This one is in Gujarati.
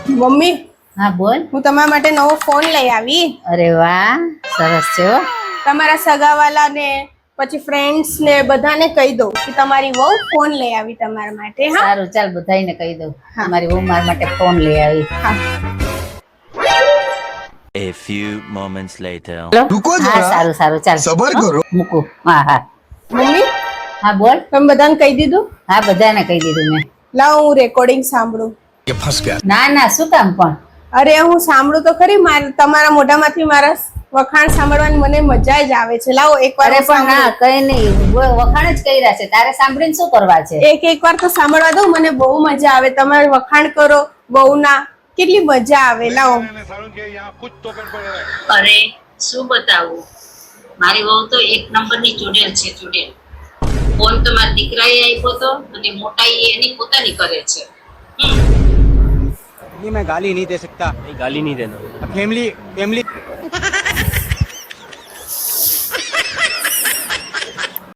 મમ્મી હા બોલ. હું તમારા માટે નવો ફોન લઈ આવી. અરે વાહ, સરસ છે હો. તમારા સગાવાલા ને પછી ફ્રેન્ડ્સ ને બધાને કહી દો કે તમારી વહુ ફોન લઈ આવી તમારા માટે. હા સારું, ચાલ બધાઈને કહી દઉં. હા. તમારી વહુ મારા માટે ફોન લઈ આવી. હા A few moments later. रुको હા जरा સારું સારું, ચાલ सबर હો, करो મૂકું. હા હા મમ્મી હા બોલ. તમે બધાને કહી દીધું? હા બધાને કહી દીધું મેં. લાવ હું રેકોર્ડિંગ સાંભળું. ये फंस गया ના ના, શું કામ પણ? અરે હું સાંભળું તો ખરી, તમારા મોઢામાંથી મારા વખાણ સાંભળવાની મને મજા જ આવે છે. લાવો એકવાર અરે હું પણ ના, સાંભળું. કઈ નહીં, વખાણ જ કર્યા છે. તારે સાંભળીને શું કરવા છે? એકવાર તો સાંભળવા દો, મને બહુ મજા આવે. તમે વખાણ કરો બહુના, કેટલી મજા આવે. લાવો. અરે શું બતાવું, મારી વહુ તો એક નંબરની ચૂડેલ છે, ચૂડેલ. ફોન તો મારા દીકરાએ આપ્યો હતો અને મોટાઈ એની પોતાની કરે છે. ये मैं गाली नहीं दे सकता। नहीं, गाली नहीं देना। Family family